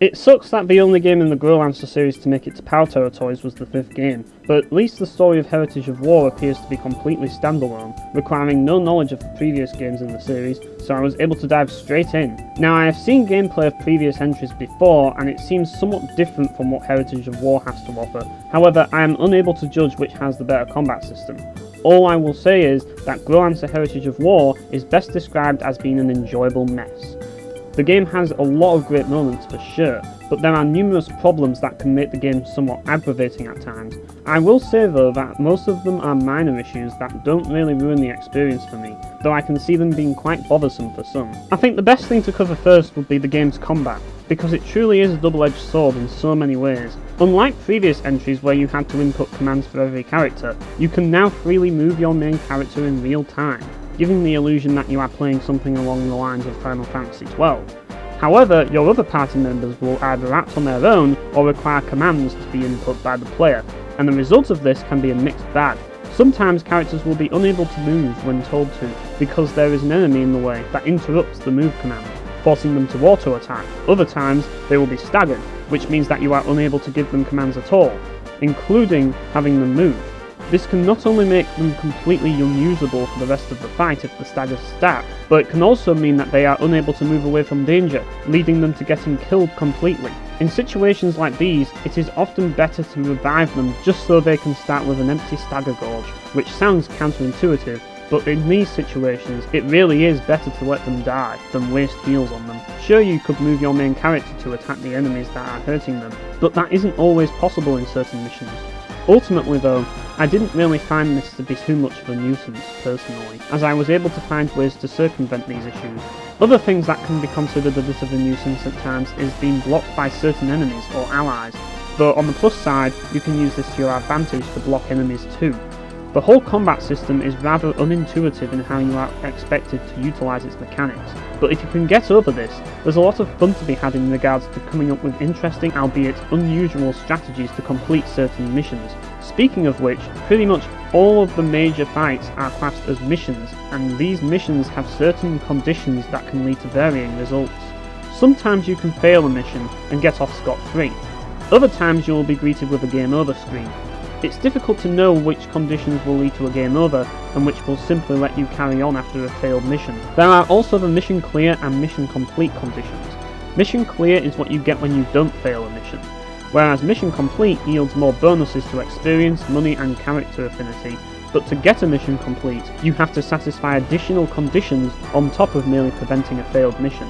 It sucks that the only game in the Growlanser series to make it to PAL territories was the 5th game, but at least the story of Heritage of War appears to be completely standalone, requiring no knowledge of the previous games in the series, so I was able to dive straight in. Now, I have seen gameplay of previous entries before, and it seems somewhat different from what Heritage of War has to offer. However, I am unable to judge which has the better combat system. All I will say is that Growlanser Heritage of War is best described as being an enjoyable mess. The game has a lot of great moments for sure, but there are numerous problems that can make the game somewhat aggravating at times. I will say though that most of them are minor issues that don't really ruin the experience for me, though I can see them being quite bothersome for some. I think the best thing to cover first would be the game's combat, because it truly is a double-edged sword in so many ways. Unlike previous entries where you had to input commands for every character, you can now freely move your main character in real time, giving the illusion that you are playing something along the lines of Final Fantasy XII. However, your other party members will either act on their own or require commands to be input by the player, and the result of this can be a mixed bag. Sometimes characters will be unable to move when told to, because there is an enemy in the way that interrupts the move command, forcing them to auto-attack. Other times, they will be staggered, which means that you are unable to give them commands at all, including having them move. This can not only make them completely unusable for the rest of the fight if the staggers stack, but it can also mean that they are unable to move away from danger, leading them to getting killed completely. In situations like these, it is often better to revive them just so they can start with an empty stagger gauge, which sounds counterintuitive, but in these situations, it really is better to let them die than waste heals on them. Sure, you could move your main character to attack the enemies that are hurting them, but that isn't always possible in certain missions. Ultimately though, I didn't really find this to be too much of a nuisance personally, as I was able to find ways to circumvent these issues. Other things that can be considered a bit of a nuisance at times is being blocked by certain enemies or allies, though on the plus side, you can use this to your advantage to block enemies too. The whole combat system is rather unintuitive in how you are expected to utilise its mechanics, but if you can get over this, there's a lot of fun to be had in regards to coming up with interesting, albeit unusual strategies to complete certain missions. Speaking of which, pretty much all of the major fights are classed as missions, and these missions have certain conditions that can lead to varying results. Sometimes you can fail a mission and get off scot-free. Other times you will be greeted with a game over screen. It's difficult to know which conditions will lead to a game over, and which will simply let you carry on after a failed mission. There are also the mission clear and mission complete conditions. Mission clear is what you get when you don't fail a mission, whereas mission complete yields more bonuses to experience, money and character affinity, but to get a mission complete, you have to satisfy additional conditions on top of merely preventing a failed mission.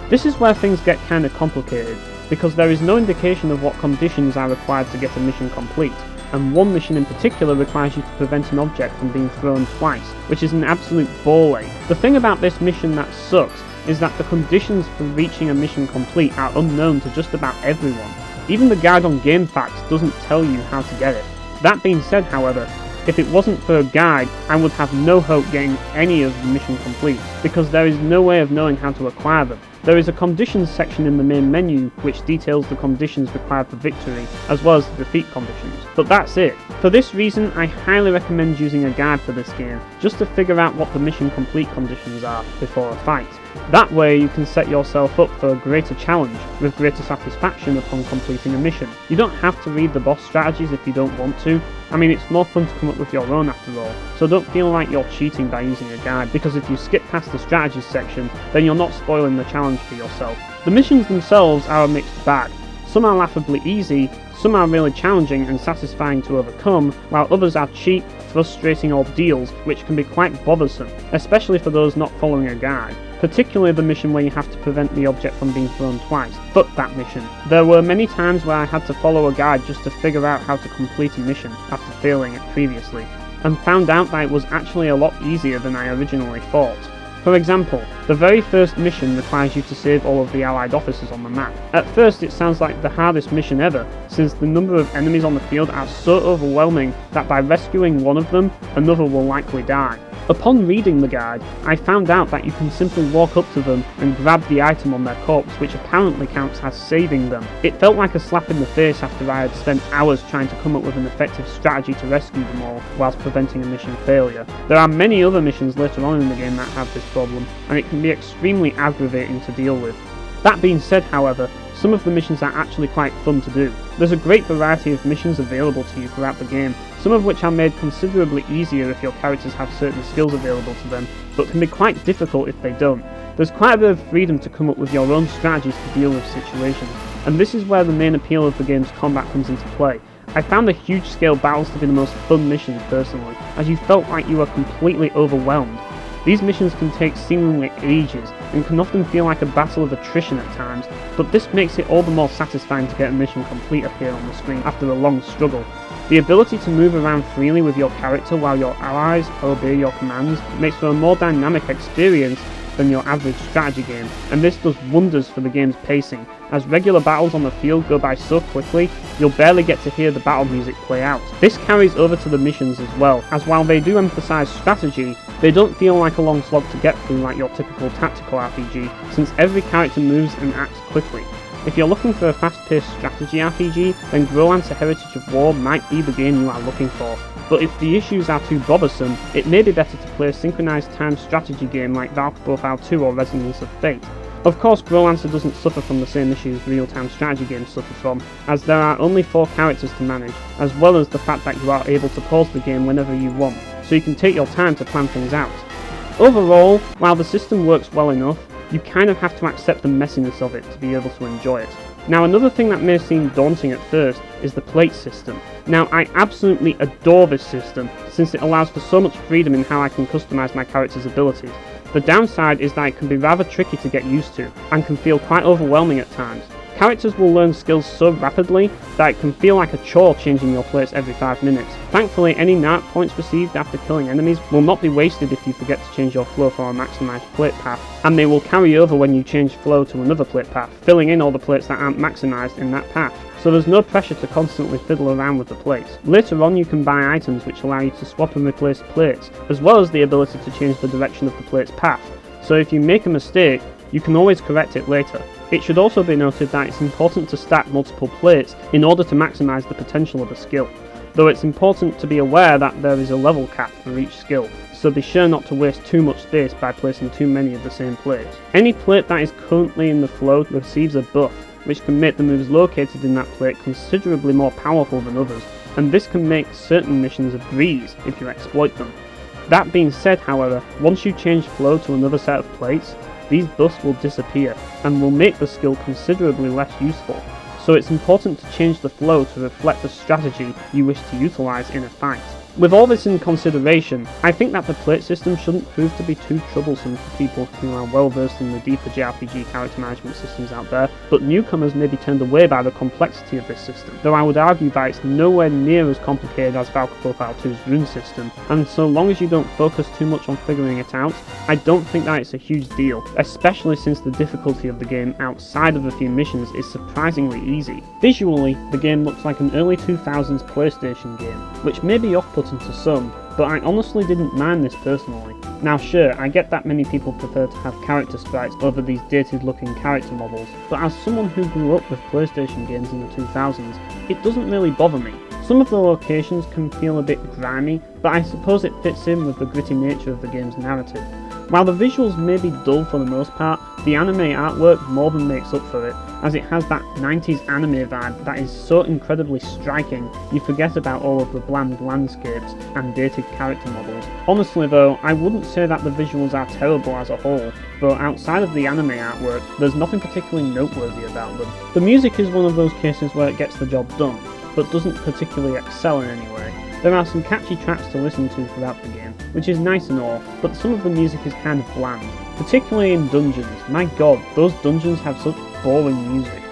This is where things get kinda complicated, because there is no indication of what conditions are required to get a mission complete, and one mission in particular requires you to prevent an object from being thrown twice, which is an absolute ball ache. The thing about this mission that sucks is that the conditions for reaching a mission complete are unknown to just about everyone. Even the guide on GameFAQs doesn't tell you how to get it. That being said, however, if it wasn't for a guide, I would have no hope getting any of the mission complete, because there is no way of knowing how to acquire them. There is a conditions section in the main menu which details the conditions required for victory, as well as the defeat conditions, but that's it. For this reason, I highly recommend using a guide for this game, just to figure out what the mission complete conditions are before a fight. That way you can set yourself up for a greater challenge, with greater satisfaction upon completing a mission. You don't have to read the boss strategies if you don't want to. I mean, it's more fun to come up with your own after all, so don't feel like you're cheating by using a guide, because if you skip past the strategies section, then you're not spoiling the challenge for yourself. The missions themselves are a mixed bag. Some are laughably easy, some are really challenging and satisfying to overcome, while others are cheap, frustrating ordeals which can be quite bothersome, especially for those not following a guide. Particularly the mission where you have to prevent the object from being thrown twice. Fuck that mission. There were many times where I had to follow a guide just to figure out how to complete a mission after failing it previously, and found out that it was actually a lot easier than I originally thought. For example, the very first mission requires you to save all of the allied officers on the map. At first it sounds like the hardest mission ever, since the number of enemies on the field are so overwhelming that by rescuing one of them, another will likely die. Upon reading the guide, I found out that you can simply walk up to them and grab the item on their corpse, which apparently counts as saving them. It felt like a slap in the face after I had spent hours trying to come up with an effective strategy to rescue them all, whilst preventing a mission failure. There are many other missions later on in the game that have this problem, and it can be extremely aggravating to deal with. That being said, however, some of the missions are actually quite fun to do. There's a great variety of missions available to you throughout the game, some of which are made considerably easier if your characters have certain skills available to them, but can be quite difficult if they don't. There's quite a bit of freedom to come up with your own strategies to deal with situations, and this is where the main appeal of the game's combat comes into play. I found the huge scale battles to be the most fun missions personally, as you felt like you were completely overwhelmed. These missions can take seemingly ages, and can often feel like a battle of attrition at times, but this makes it all the more satisfying to get a mission complete up here on the screen after a long struggle. The ability to move around freely with your character while your allies obey your commands makes for a more dynamic experience than your average strategy game, and this does wonders for the game's pacing. As regular battles on the field go by so quickly, you'll barely get to hear the battle music play out. This carries over to the missions as well, as while they do emphasise strategy, they don't feel like a long slog to get through like your typical tactical RPG, since every character moves and acts quickly. If you're looking for a fast-paced strategy RPG, then Growlanser Heritage of War might be the game you are looking for. But if the issues are too bothersome, it may be better to play a synchronised time strategy game like Valk Profile 2 or Resonance of Fate. Of course, Growlanser doesn't suffer from the same issues real-time strategy games suffer from, as there are only 4 characters to manage, as well as the fact that you are able to pause the game whenever you want, so you can take your time to plan things out. Overall, while the system works well enough, you kind of have to accept the messiness of it to be able to enjoy it. Now, another thing that may seem daunting at first is the plate system. Now, I absolutely adore this system, since it allows for so much freedom in how I can customise my character's abilities. The downside is that it can be rather tricky to get used to, and can feel quite overwhelming at times. Characters will learn skills so rapidly that it can feel like a chore changing your plates every 5 minutes. Thankfully, any narc points received after killing enemies will not be wasted if you forget to change your flow for a maximised plate path, and they will carry over when you change flow to another plate path, filling in all the plates that aren't maximised in that path. So there's no pressure to constantly fiddle around with the plates. Later on you can buy items which allow you to swap and replace plates, as well as the ability to change the direction of the plate's path. So if you make a mistake, you can always correct it later. It should also be noted that it's important to stack multiple plates in order to maximise the potential of a skill, though it's important to be aware that there is a level cap for each skill, so be sure not to waste too much space by placing too many of the same plates. Any plate that is currently in the flow receives a buff, which can make the moves located in that plate considerably more powerful than others, and this can make certain missions a breeze if you exploit them. That being said, however, once you change flow to another set of plates, these buffs will disappear and will make the skill considerably less useful, so it's important to change the flow to reflect the strategy you wish to utilise in a fight. With all this in consideration, I think that the plate system shouldn't prove to be too troublesome for people who are well versed in the deeper JRPG character management systems out there, but newcomers may be turned away by the complexity of this system, though I would argue that it's nowhere near as complicated as Valk Profile 2's rune system, and so long as you don't focus too much on figuring it out, I don't think that it's a huge deal, especially since the difficulty of the game outside of a few missions is surprisingly easy. Visually, the game looks like an early 2000s PlayStation game, which may be off-putting to some, but I honestly didn't mind this personally. Now sure, I get that many people prefer to have character sprites over these dated looking character models, but as someone who grew up with PlayStation games in the 2000s, it doesn't really bother me. Some of the locations can feel a bit grimy, but I suppose it fits in with the gritty nature of the game's narrative. While the visuals may be dull for the most part, the anime artwork more than makes up for it, as it has that 90s anime vibe that is so incredibly striking you forget about all of the bland landscapes and dated character models. Honestly though, I wouldn't say that the visuals are terrible as a whole, though outside of the anime artwork, there's nothing particularly noteworthy about them. The music is one of those cases where it gets the job done, but doesn't particularly excel in any way. There are some catchy tracks to listen to throughout the game, which is nice and all, but some of the music is kind of bland, particularly in dungeons. My god, those dungeons have such boring music.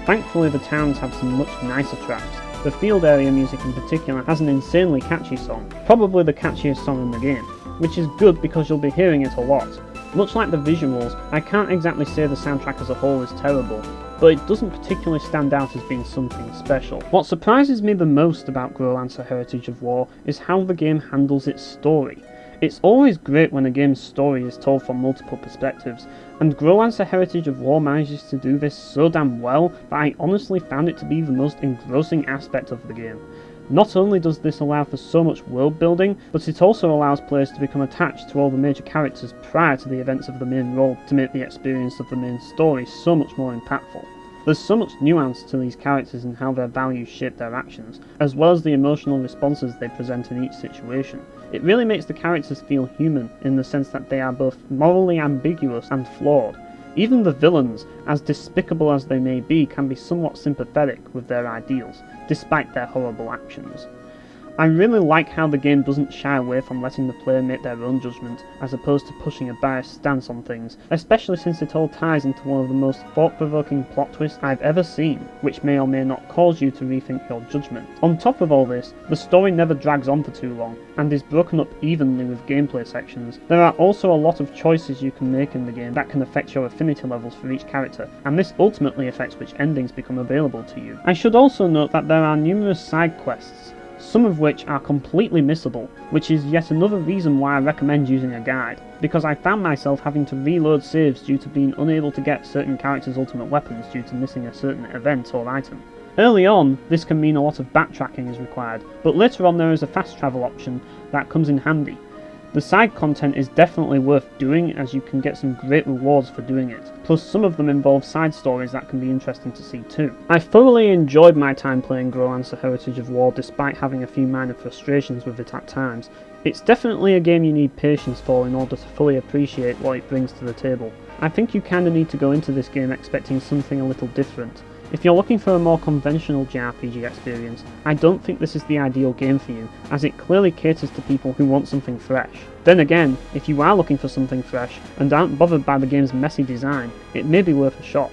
Thankfully the towns have some much nicer tracks. The field area music in particular has an insanely catchy song, probably the catchiest song in the game, which is good because you'll be hearing it a lot. Much like the visuals, I can't exactly say the soundtrack as a whole is terrible, but it doesn't particularly stand out as being something special. What surprises me the most about Growlanser Heritage of War is how the game handles its story. It's always great when a game's story is told from multiple perspectives, and Growlanser Heritage of War manages to do this so damn well that I honestly found it to be the most engrossing aspect of the game. Not only does this allow for so much world building, but it also allows players to become attached to all the major characters prior to the events of the main role to make the experience of the main story so much more impactful. There's so much nuance to these characters and how their values shape their actions, as well as the emotional responses they present in each situation. It really makes the characters feel human in the sense that they are both morally ambiguous and flawed. Even the villains, as despicable as they may be, can be somewhat sympathetic with their ideals, despite their horrible actions. I really like how the game doesn't shy away from letting the player make their own judgment, as opposed to pushing a biased stance on things, especially since it all ties into one of the most thought-provoking plot twists I've ever seen, which may or may not cause you to rethink your judgment. On top of all this, the story never drags on for too long, and is broken up evenly with gameplay sections. There are also a lot of choices you can make in the game that can affect your affinity levels for each character, and this ultimately affects which endings become available to you. I should also note that there are numerous side quests, some of which are completely missable, which is yet another reason why I recommend using a guide, because I found myself having to reload saves due to being unable to get certain characters' ultimate weapons due to missing a certain event or item. Early on, this can mean a lot of backtracking is required, but later on there is a fast travel option that comes in handy. The side content is definitely worth doing, as you can get some great rewards for doing it, plus some of them involve side stories that can be interesting to see too. I thoroughly enjoyed my time playing Growlanser Heritage of War despite having a few minor frustrations with it at times. It's definitely a game you need patience for in order to fully appreciate what it brings to the table. I think you kinda need to go into this game expecting something a little different. If you're looking for a more conventional JRPG experience, I don't think this is the ideal game for you, as it clearly caters to people who want something fresh. Then again, if you are looking for something fresh, and aren't bothered by the game's messy design, it may be worth a shot.